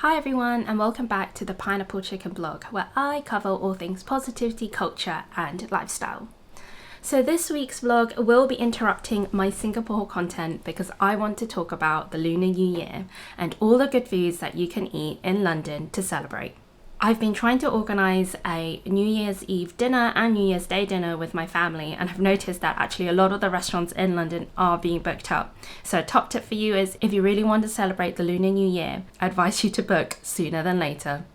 Hi everyone, and welcome back to the Pineapple Chicken blog, where I cover all things positivity, culture and lifestyle. So this week's vlog will be interrupting my Singapore content because I want to talk about the Lunar New Year and all the good foods that you can eat in London to celebrate. I've been trying to organise a New Year's Eve dinner and New Year's Day dinner with my family, and I've noticed that actually a lot of the restaurants in London are being booked up. So a top tip for you is if you really want to celebrate the Lunar New Year, I advise you to book sooner than later.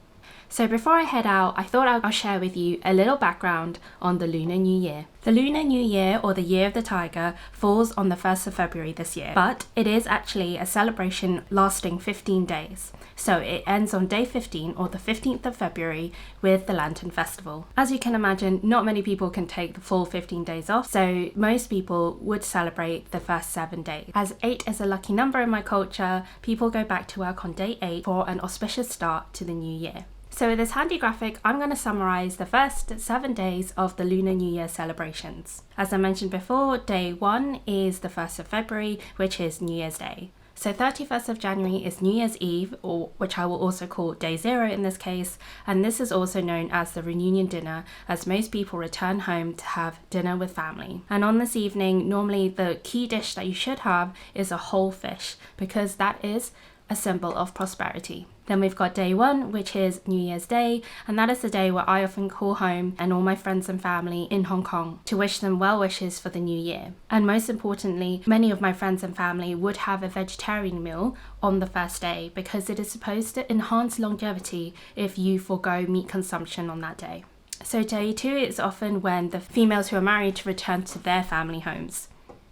So before I head out, I thought I'll share with you a little background on the Lunar New Year. The Lunar New Year, or the Year of the Tiger, falls on the 1st of February this year, but it is actually a celebration lasting 15 days. So it ends on day 15, or the 15th of February, with the Lantern Festival. As you can imagine, not many people can take the full 15 days off, so most people would celebrate the first 7 days. As 8 is a lucky number in my culture, people go back to work on day 8 for an auspicious start to the new year. So with this handy graphic, I'm going to summarise the first 7 days of the Lunar New Year celebrations. As I mentioned before, day 1 is the 1st of February, which is New Year's Day. So 31st of January is New Year's Eve, or which I will also call day 0 in this case, and this is also known as the reunion dinner, as most people return home to have dinner with family. And on this evening, normally the key dish that you should have is a whole fish, because that is a symbol of prosperity. Then we've got day 1, which is New Year's Day, and that is the day where I often call home and all my friends and family in Hong Kong to wish them well wishes for the new year. And most importantly, many of my friends and family would have a vegetarian meal on the first day because it is supposed to enhance longevity if you forego meat consumption on that day. So day 2 is often when the females who are married return to their family homes.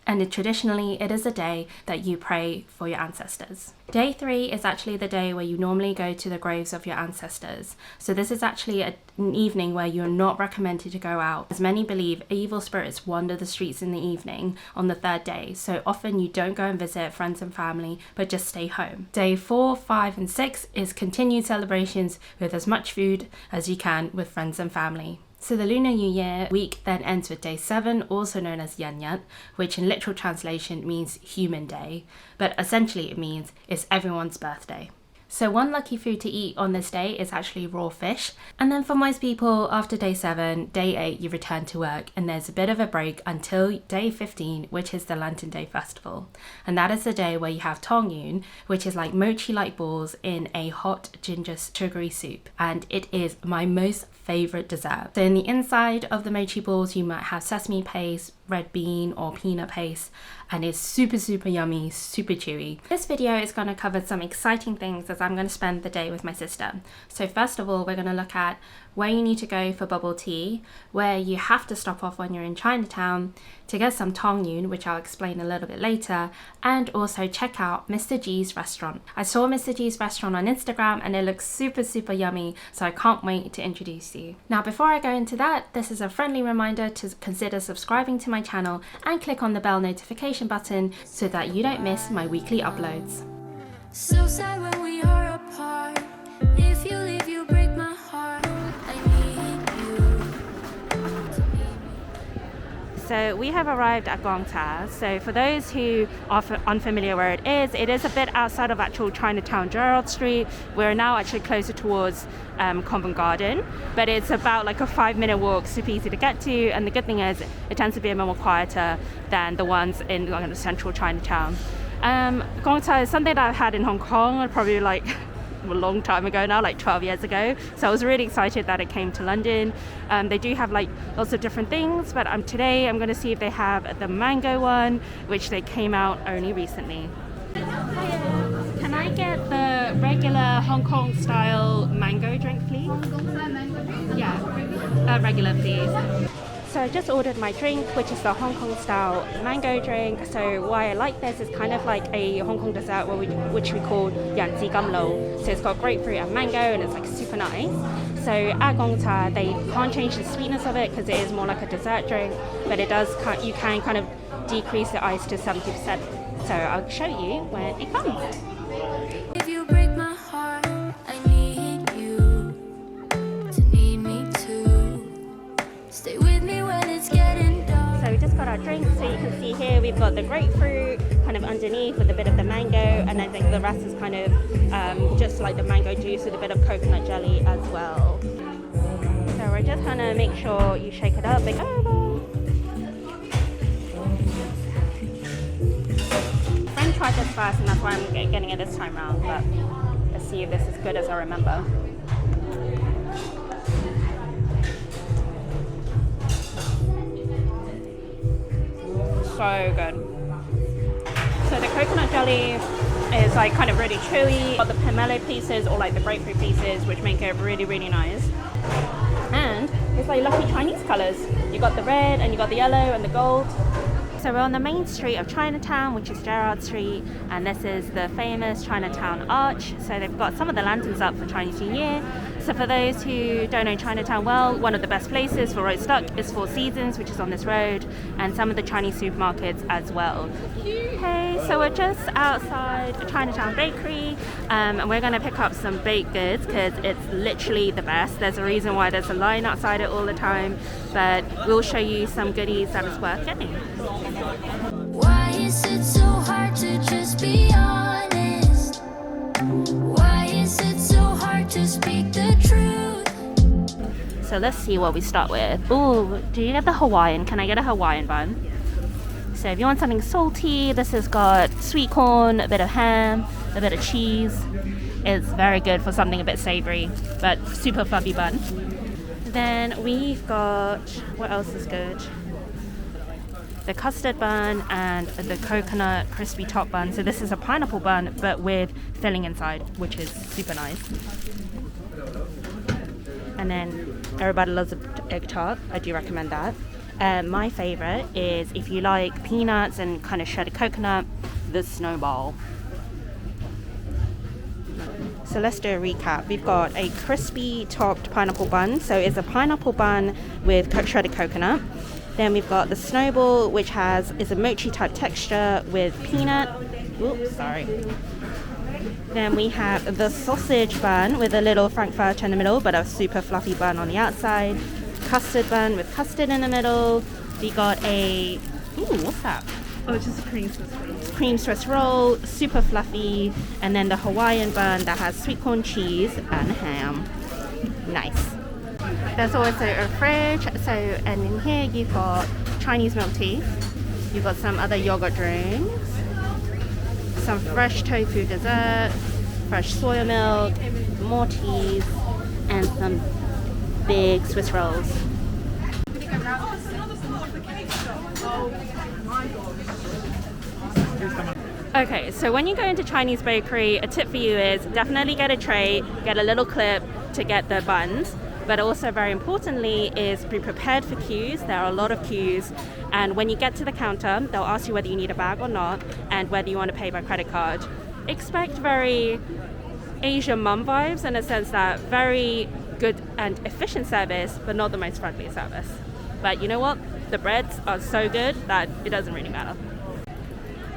And traditionally, it is a day that you pray for your ancestors. Day 3 is actually the day where you normally go to the graves of your ancestors. So this is actually an evening where you're not recommended to go out, as many believe evil spirits wander the streets in the evening on the 3rd day. So often you don't go and visit friends and family, but just stay home. Day 4, 5 and 6 is continued celebrations with as much food as you can with friends and family. So the Lunar New Year week then ends with day 7, also known as Yan Yan, which in literal translation means human day, but essentially it means it's everyone's birthday. So one lucky food to eat on this day is actually raw fish. And then for most people, after day 7, day 8, you return to work and there's a bit of a break until day 15, which is the Lantern Day Festival. And that is the day where you have tong yun, which is like mochi-like balls in a hot ginger sugary soup. And it is my most favorite dessert. So in the inside of the mochi balls, you might have sesame paste, red bean or peanut paste, and it's super yummy, super chewy. This video is going to cover some exciting things as I'm going to spend the day with my sister. So first of all, we're going to look at where you need to go for bubble tea, where you have to stop off when you're in Chinatown to get some tong yun, which I'll explain a little bit later, and also check out Mr. G's restaurant. I saw Mr. G's restaurant on Instagram and it looks super yummy, so I can't wait to introduce you. Now before I go into that, this is a friendly reminder to consider subscribing to my channel and click on the bell notification button so that you don't miss my weekly uploads. So sad when we are apart. If you leave, you break my heart. I need you. So we have arrived at Gong Ta. So for those who are unfamiliar where it is a bit outside of actual Chinatown Gerrard Street. We're now actually closer towards Covent Garden, but it's about like a 5-minute walk, super easy to get to, and the good thing is it tends to be a bit more quieter than the ones in like, central Chinatown. Gong Ta is something that I've had in Hong Kong probably like a long time ago now, like 12 years ago, so I was really excited that it came to London. They do have like lots of different things, but today I'm going to see if they have the mango one, which they came out only recently. Can I get the regular Hong Kong style mango drink, please? Hong Kong style mango drink? Yeah, regular please. So I just ordered my drink, which is the Hong Kong style mango drink. So why I like this is kind of like a Hong Kong dessert which we call Yan Ji Gam Lo. So it's got grapefruit and mango and it's like super nice. So at Gong Ta, they can't change the sweetness of it because it is more like a dessert drink, but it does, you can kind of decrease the ice to 70%. So I'll show you when it comes. If you break my heart, I need you to need me too. Stay with me when it's getting dark. So we just got our drinks. So you can see here we've got the grapefruit kind of underneath with a bit of the mango, and I think the rest is kind of just like the mango juice with a bit of coconut jelly as well. So we're just gonna make sure you shake it up. Like, friend tried this first, and that's why I'm getting it this time around. But let's see if this is good as I remember. So good. So the coconut jelly is like kind of really chewy. Got the pomelo pieces or like the grapefruit pieces, which make it really, really nice. And it's like lovely Chinese colors. You got the red and you got the yellow and the gold. So we're on the main street of Chinatown, which is Gerrard Street, and this is the famous Chinatown Arch. So they've got some of the lanterns up for Chinese New Year. So for those who don't know Chinatown well, one of the best places for roast duck is Four Seasons, which is on this road, and some of the Chinese supermarkets as well. Okay, so we're just outside a Chinatown bakery, and we're going to pick up some baked goods because it's literally the best. There's a reason why there's a line outside it all the time, but we'll show you some goodies that is worth getting. Why is it so hard to just be honest? Why is it so hard to speak the truth? So let's see what we start with. Ooh, do you get the Hawaiian? Can I get a Hawaiian bun? So if you want something salty, this has got sweet corn, a bit of ham, a bit of cheese. It's very good for something a bit savory, but super fluffy bun. Then we've got, what else is good? The custard bun and the coconut crispy top bun. So this is a pineapple bun, but with filling inside, which is super nice. And then everybody loves an egg tart. I do recommend that. My favorite is, if you like peanuts and kind of shredded coconut, the snowball. So let's do a recap. We've got a crispy topped pineapple bun. So it's a pineapple bun with shredded coconut. Then we've got the snowball, which is a mochi type texture with peanut. Oops, sorry. Then we have the sausage bun with a little frankfurter in the middle, but a super fluffy bun on the outside. Custard bun with custard in the middle. We got what's that? Oh, it's just a cream Swiss roll. Cream Swiss roll, super fluffy. And then the Hawaiian bun that has sweet corn cheese and ham. Nice. There's also a fridge, and in here you've got Chinese milk tea, you've got some other yogurt drinks, some fresh tofu dessert, fresh soya milk, more teas, and some big Swiss rolls. Okay, so when you go into Chinese bakery, a tip for you is definitely get a tray, get a little clip to get the buns. But also very importantly is be prepared for queues. There are a lot of queues, and when you get to the counter, they'll ask you whether you need a bag or not and whether you want to pay by credit card. Expect very Asian mum vibes, in a sense that very good and efficient service, but not the most friendly service. But you know what? The breads are so good that it doesn't really matter.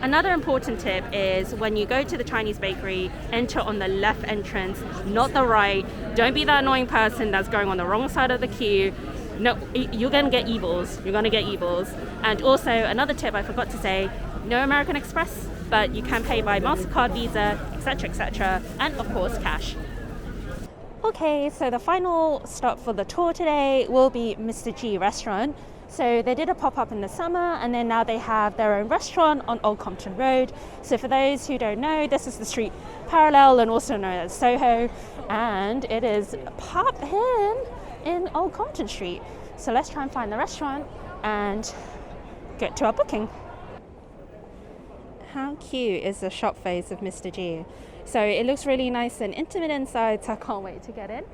Another important tip is when you go to the Chinese bakery, enter on the left entrance, not the right. Don't be that annoying person that's going on the wrong side of the queue. No, you're going to get evils. You're going to get evils. And also, another tip I forgot to say, no American Express, but you can pay by MasterCard, Visa, etc., and of course, cash. Okay, so the final stop for the tour today will be Mr. G restaurant. So they did a pop-up in the summer, and then now they have their own restaurant on Old Compton Road. So for those who don't know, this is the street parallel and also known as Soho, and it is Pop in Old Compton Street. So let's try and find the restaurant and get to our booking. How cute is the shop face of Mr. G? So it looks really nice and intimate inside, so I can't wait to get in.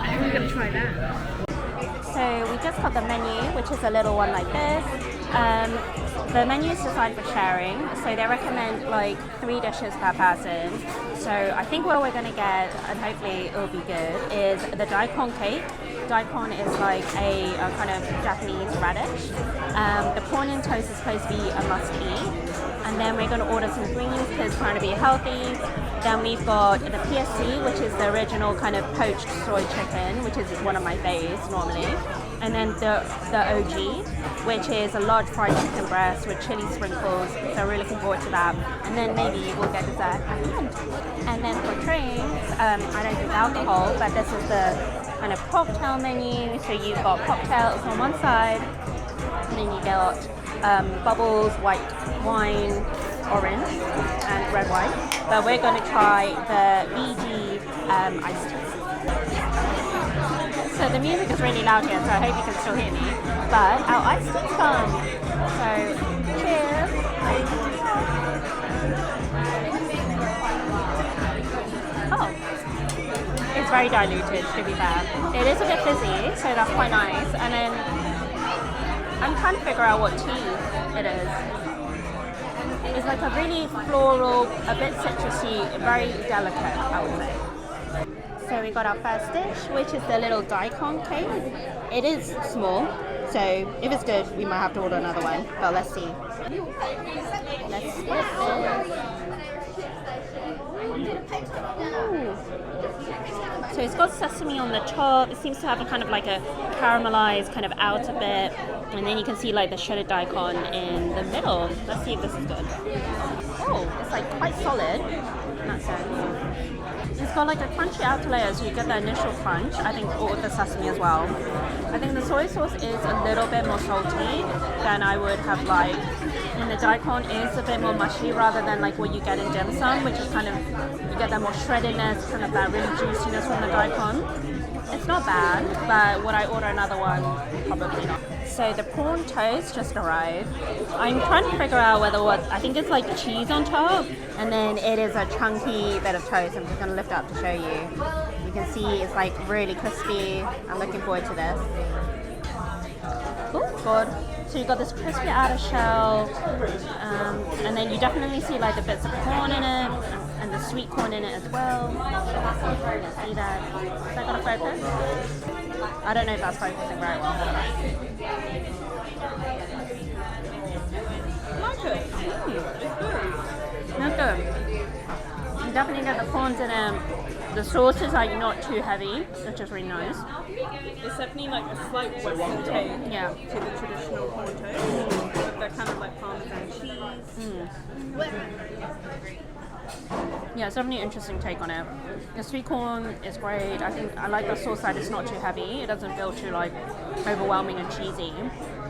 I'm gonna try that. So we just got the menu, which is a little one like this. The menu is designed for sharing, so they recommend like 3 dishes per person. So I think what we're gonna get, and hopefully it'll be good, is the Daikon cake. Daikon is like a kind of Japanese radish. The prawn toast is supposed to be a must-eat. And then we're going to order some greens because trying to be healthy. Then we've got the PSC, which is the original kind of poached soy chicken, which is one of my faves normally. And then the OG, which is a large fried chicken breast with chili sprinkles. So we're looking forward to that. And then maybe we'll get dessert at the end. And then for drinks, I don't drink alcohol, but this is the kind of cocktail menu. So you've got cocktails on one side, and then you got bubbles, white wine, orange, and red wine. But we're going to try the VG iced tea. So the music is really loud here, so I hope you can still hear me. But our iced tea's done. So cheers. Oh, it's very diluted to be fair. It is a bit fizzy, so that's quite nice. And then I'm trying to figure out what tea it is. It's like a really floral, a bit citrusy, very delicate, I would say. So we got our first dish, which is the little Daikon cake. It is small, so if it's good, we might have to order another one, but let's see. Let's split this. Ooh. So it's got sesame on the top. It seems to have a kind of like a caramelized kind of outer bit, and then you can see like the shredded daikon in the middle. Let's see if this is good. Oh, it's like quite solid in that sense. It's got like a crunchy outer layer, so you get the initial crunch, I think, or the sesame as well. I think the soy sauce is a little bit more salty than I would have liked. And the daikon is a bit more mushy rather than like what you get in dim sum, which is kind of, you get that more shreddedness, kind of that really juiciness from the daikon. It's not bad, but would I order another one? Probably not. So the prawn toast just arrived. I'm trying to figure out whether what, I think it's like cheese on top, and then it is a chunky bit of toast. I'm just going to lift it up to show you. You can see it's like really crispy. I'm looking forward to this. Oh, good. So you got this crispy outer shell, and then you definitely see like the bits of corn in it, and the sweet corn in it as well. See that? Is that gonna focus? I don't know if that's focusing very well. I like it. It's good. That's good. You definitely get the prawns in it. The sauce is like not too heavy, which is really nice. It's definitely like a slight Western take to the traditional prawn toast. With the kind of like Parmesan cheese. Yeah, it's definitely an interesting take on it. The sweet corn is great. I think I like the sauce that it's not too heavy. It doesn't feel too like overwhelming and cheesy.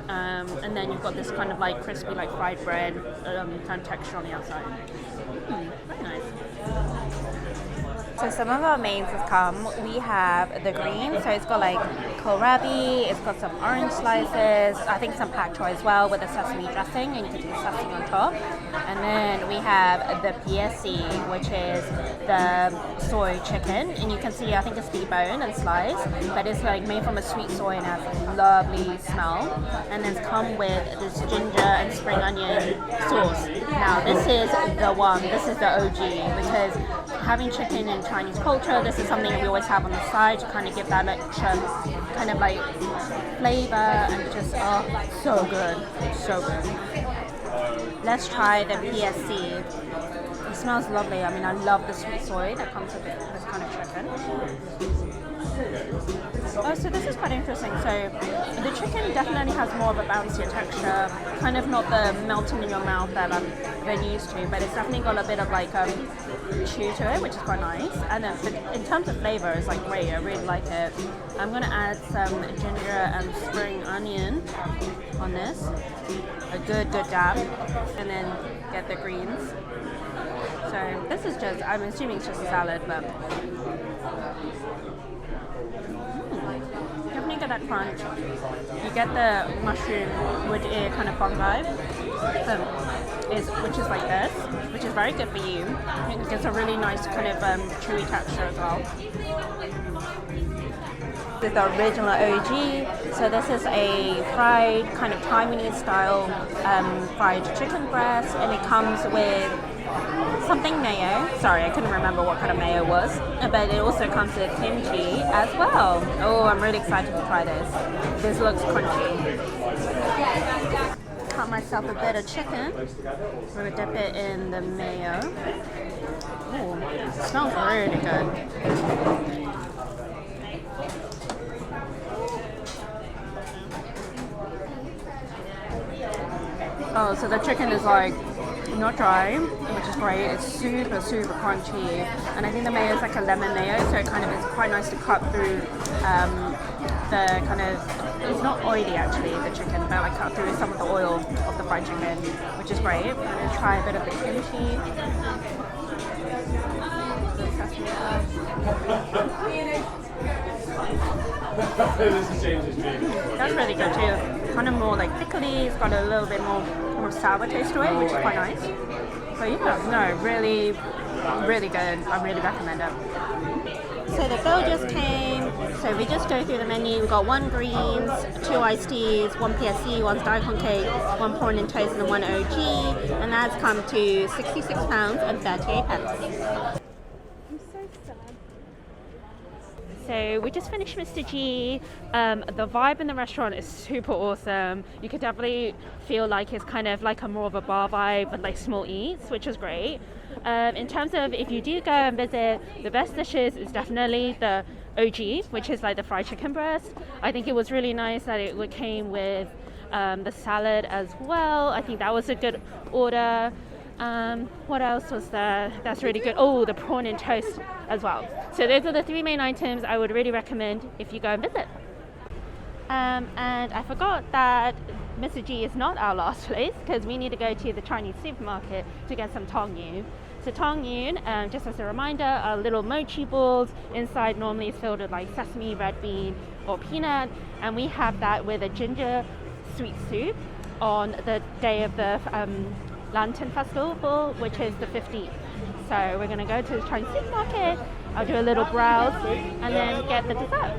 And then you've got this kind of like crispy like fried bread kind of texture on the outside. Very nice. So some of our mains have come. We have the green, so it's got like kohlrabi, it's got some orange slices, I think some pak choy as well with the sesame dressing, and you can do the sesame on top. And then we have the PSC, which is the soy chicken, and you can see I think it's deboned and sliced, but it's like made from a sweet soy and has a lovely smell. And then it's come with this ginger and spring onion sauce. Now this is the one, this is the OG, because having chicken in Chinese culture, this is something we always have on the side to kind of give that extra kind of like flavor, and just so good, so good. Let's try the PSC. It smells lovely. I mean, I love the sweet soy that comes with this kind of chicken. Oh, so this is quite interesting. So the chicken definitely has more of a bouncier texture, kind of not the melting in your mouth that I've been used to, but it's definitely got a bit of like chew to it, which is quite nice. And then in terms of flavor, it's like great. I really like it. I'm gonna add some ginger and spring onion on this, a good dab, and then get the greens. So this is just, I'm assuming it's just a salad, but definitely get that crunch. You get the mushroom with a kind of fungi, which is like this, which is very good for you. It gets a really nice kind of chewy texture as well. This is the original OG. So this is a fried kind of Taiwanese style fried chicken breast, and it comes with something mayo. Sorry, I couldn't remember what kind of mayo was, but it also comes with kimchi as well. Oh, I'm really excited to try this. This looks crunchy. got myself a bit of chicken. We're gonna dip it in the mayo. Oh, it smells really good. Oh, so the chicken is like not dry, which is great. It's super, super crunchy. And I think the mayo is like a lemon mayo, so it kind of is quite nice to cut through the kind of, it's not oily actually, the chicken, but like cut through some of the oil of the fried chicken, which is great. I'm going to try a bit of the kimchi. The sesame oil. That's really good too. Kind of more like pickly, it's got a little bit more sour taste to it, which is quite nice. So yeah, no, really, really good. I really recommend it. So the bill just came. So we just go through the menu. We got 1 greens, 2 iced teas, 1 PSC, 1 Daikon cake, 1 prawn and toast, and 1 OG, and that's come to £66 and 38 pence. So we just finished Mr. G. The vibe in the restaurant is super awesome. You could definitely feel like it's kind of like a more of a bar vibe, but like small eats, which is great. In terms of if you do go and visit, the best dishes is definitely the OG, which is like the fried chicken breast. I think it was really nice that it came with the salad as well. I think that was a good order. What else was there? That's really good. Oh, the prawn and toast as well. So those are the 3 main items I would really recommend if you go and visit. And I forgot that Mr. G is not our last place because we need to go to the Chinese supermarket to get some tong yuen. So tong yuen, just as a reminder, are little mochi balls. Inside normally is filled with like sesame, red bean, or peanut, and we have that with a ginger sweet soup on the day of the Lantern Festival, which is the 15th. So we're going to go to the Chinese supermarket, I'll do a little browse, and then get the dessert.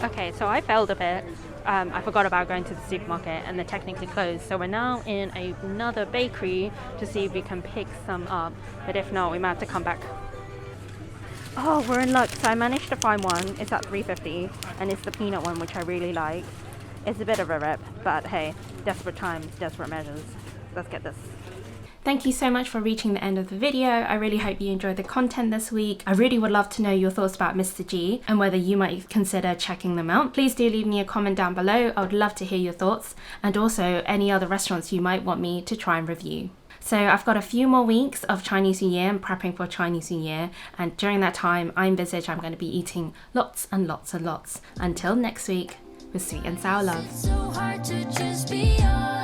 Okay, so I failed a bit. I forgot about going to the supermarket and they're technically closed. So we're now in another bakery to see if we can pick some up. But if not, we might have to come back. Oh, we're in luck. So I managed to find one. It's at $3.50 and it's the peanut one, which I really like. It's a bit of a rip, but hey, desperate times, desperate measures. Let's get this. Thank you so much for reaching the end of the video. I really hope you enjoyed the content this week. I really would love to know your thoughts about Mr. G and whether you might consider checking them out. Please do leave me a comment down below. I would love to hear your thoughts and also any other restaurants you might want me to try and review. So I've got a few more weeks of Chinese New Year and prepping for Chinese New Year, and during that time I envisage I'm going to be eating lots and lots and lots. Until next week, with sweet and sour love. So hard to just be honest.